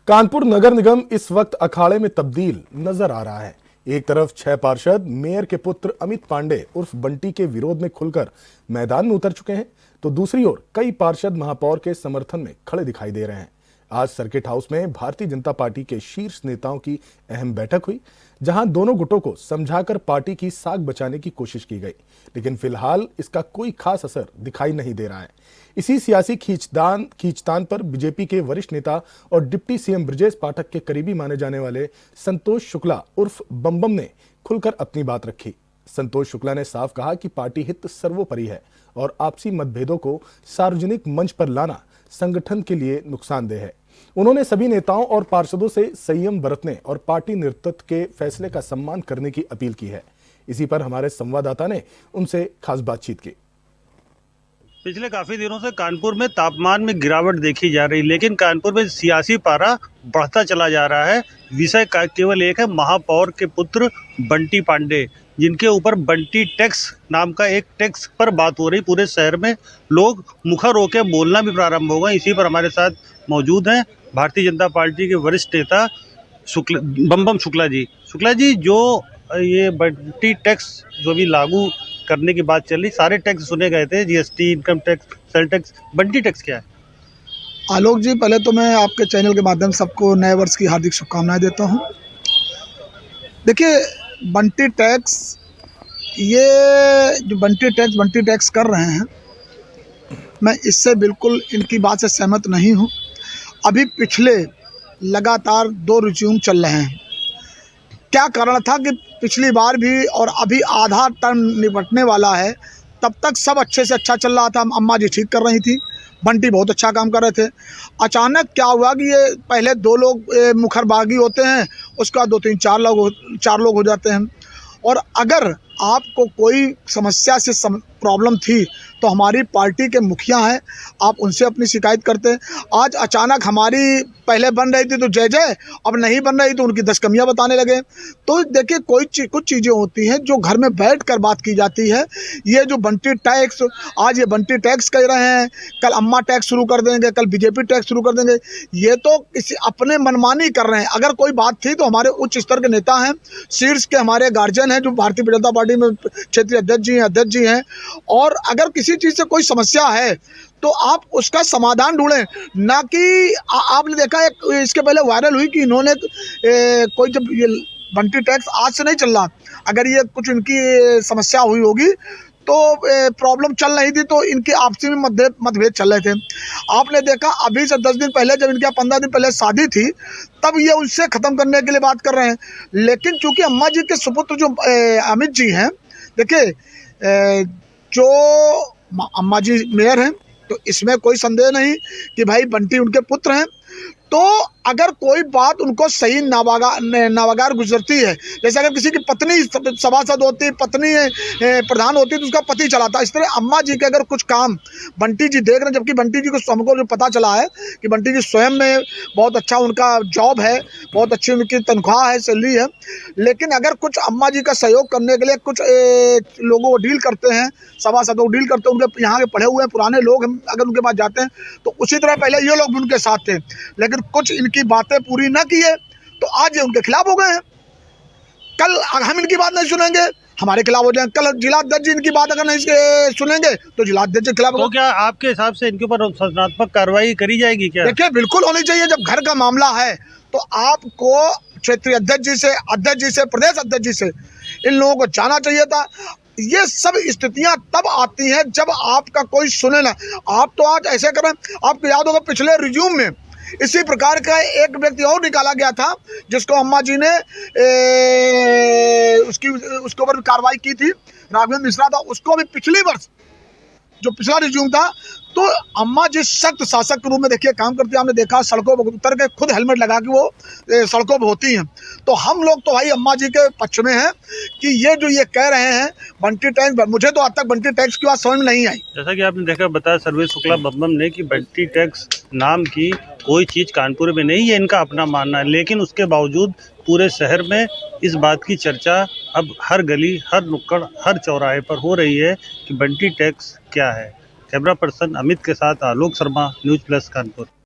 कानपुर नगर निगम इस वक्त अखाड़े में तब्दील नजर आ रहा है। एक तरफ 6 पार्षद मेयर के पुत्र अमित पांडे उर्फ बंटी के विरोध में खुलकर मैदान में उतर चुके हैं, तो दूसरी ओर कई पार्षद महापौर के समर्थन में खड़े दिखाई दे रहे हैं। आज सर्किट हाउस में भारतीय जनता पार्टी के शीर्ष नेताओं की अहम बैठक हुई, जहां दोनों गुटों को समझाकर पार्टी की साख बचाने की कोशिश की गई, लेकिन फिलहाल इसका कोई खास असर दिखाई नहीं दे रहा है। इसी सियासी खींचतान पर बीजेपी के वरिष्ठ नेता और डिप्टी सीएम ब्रजेश पाठक के करीबी माने जाने वाले संतोष शुक्ला उर्फ बम ने खुलकर अपनी बात रखी। संतोष शुक्ला ने साफ कहा कि पार्टी हित सर्वोपरि है और आपसी मतभेदों को सार्वजनिक मंच पर लाना संगठन के लिए नुकसानदेह है। उन्होंने सभी नेताओं और पार्षदों से संयम बरतने और पार्टी नेतृत्व के फैसले का सम्मान करने की अपील की है। इसी पर हमारे संवाददाता ने उनसे खास बातचीत की। पिछले काफी दिनों से कानपुर में तापमान में गिरावट देखी जा रही, लेकिन कानपुर में सियासी पारा बढ़ता चला जा रहा है। विषय केवल एक है, महापौर के पुत्र बंटी पांडे, जिनके ऊपर बंटी टैक्स नाम का एक टैक्स पर बात हो रही। पूरे शहर में लोग मुखर होकर बोलना भी प्रारंभ हो गए। इसी पर हमारे साथ मौजूद हैं भारतीय जनता पार्टी के वरिष्ठ नेता बम शुक्ला जी। शुक्ला जी, जो ये बंटी टैक्स जो भी लागू करने की बात चल रही, सारे टैक्स सुने गए थे, GST, income tax, sale tax, Bunty tax क्या है? आलोक जी, पहले तो मैं आपके चैनल के माध्यम से सबको नए वर्ष की हार्दिक शुभकामनाएं देता हूं। देखिए, बंटी टैक्स, ये जो बंटी टैक्स कर रहे हैं, मैं इससे बिल्कुल इनकी बात से सहमत नहीं हूं। अभी पिछले लगातार 2 रिज्यूम चल रहे हैं। क्या कारण था कि पिछली बार भी और अभी आधा टर्म निपटने वाला है, तब तक सब अच्छे से अच्छा चल रहा था। अम्मा जी ठीक कर रही थी, बंटी बहुत अच्छा काम कर रहे थे। अचानक क्या हुआ कि ये पहले 2 लोग मुखरबागी होते हैं, उसके बाद 2, 3, 4 लोग हो जाते हैं। और अगर आपको कोई समस्या से प्रॉब्लम थी तो हमारी पार्टी के मुखिया हैं, आप उनसे अपनी शिकायत करते हैं। आज अचानक हमारी पहले बन रही थी तो जय जय, अब नहीं बन रही तो उनकी 10 कमियां बताने लगे। तो देखिए, कुछ चीज़ें होती हैं जो घर में बैठकर बात की जाती है। ये जो बंटी टैक्स, आज ये बंटी टैक्स कह रहे हैं, कल अम्मा टैक्स शुरू कर देंगे, कल बीजेपी टैक्स शुरू कर देंगे। ये तो किसी अपने मनमानी कर रहे हैं। अगर कोई बात थी तो हमारे उच्च स्तर के नेता हैं, शीर्ष के हमारे गार्जियन हैं, जो भारतीय जनता पार्टी में क्षेत्रीय अध्यक्ष जी हैं, और अगर किसी चीज़ से कोई समस्या है तो आप उसका समाधान ढूंढें, ना कि आपने देखा है इसके पहले वायरल हुई कि इन्होंने कोई, जब ये बंटी टैक्स आज से नहीं चल रहा, अगर ये कुछ इनकी समस्या हुई होगी तो प्रॉब्लम चल रही थी तो इनके आपसी में मतभेद चल रहे थे। आपने देखा अभी से 10 दिन पहले, जब इनके 15 दिन पहले शादी थी, तब ये उससे ख़त्म करने के लिए बात कर रहे हैं। लेकिन चूंकि अम्मा जी के सुपुत्र जो अमित जी हैं, देखिए, जो अम्मा जी मेयर हैं, तो इसमें कोई संदेह नहीं कि भाई बंटी उनके पुत्र हैं। तो अगर कोई बात उनको सही नावागार गुजरती है, जैसे अगर किसी की पत्नी सभासद होती, पत्नी प्रधान होती, तो उसका पति चलाता। इस तरह अम्मा जी के अगर कुछ काम बंटी जी देख रहे हैं, जबकि बंटी जी को हमको जो पता चला है कि बंटी जी स्वयं में बहुत अच्छा उनका जॉब है, बहुत अच्छी उनकी तनख्वाह है, सैलरी है, लेकिन अगर कुछ अम्मा जी का सहयोग करने के लिए कुछ लोगों को डील करते हैं, सभासदों को डील करते हैं, उनके यहाँ के पढ़े हुए पुराने लोग अगर उनके पास जाते हैं, तो उसी तरह पहले ये लोग भी उनके साथ थे, लेकिन कुछ इनकी बातें पूरी न किए तो आज ये उनके खिलाफ हो गए हैं। कल हम इनकी बात नहीं सुनेंगे, हमारे खिलाफ हो जाएंगे। कल जिलाध्यक्ष जी इनकी बात अगर नहीं सुनेंगे तो जिलाध्यक्ष के खिलाफ। तो क्या आपके हिसाब से इनके ऊपर शासनात्मक कार्रवाई करी जाएगी क्या? देखिए, बिल्कुल होनी चाहिए। जब घर का मामला है तो आपको क्षेत्रीय अध्यक्ष जी से, प्रदेश अध्यक्ष जी से इन लोगों को जाना चाहिए था। ये सब स्थितियां तब आती हैं जब आपका कोई सुने ना। आप तो आज ऐसे कर रहे हैं। आपको याद होगा पिछले रिज्यूम में इसी प्रकार का एक व्यक्ति और निकाला गया था, जिसको अम्मा जी ने उसके ऊपर कार्रवाई की थी। राघवेंद्र मिश्रा था, उसको भी पिछली वर्ष जो पिछला रिज्यूम था, तो अम्मा जी सख्त शासक के रूप में देखिए काम करती है। हमने देखा सड़कों पर उतर के खुद हेलमेट लगा के वो सड़कों पर होती हैं। तो हम लोग तो भाई अम्मा जी के पक्ष में हैं कि ये कह रहे हैं बंटी टैक्स, मुझे तो आज तक बंटी टैक्स की बात समझ में नहीं आई। जैसा कि आपने देखा, बताया सर्वेश शुक्ला बम ने कि बंटी टैक्स नाम की कोई चीज़ कानपुर में नहीं है, इनका अपना मानना है, लेकिन उसके बावजूद पूरे शहर में इस बात की चर्चा अब हर गली, हर नुक्कड़, हर चौराहे पर हो रही है कि बंटी टैक्स क्या है। कैमरा पर्सन अमित के साथ आलोक शर्मा, न्यूज़ प्लस कानपुर।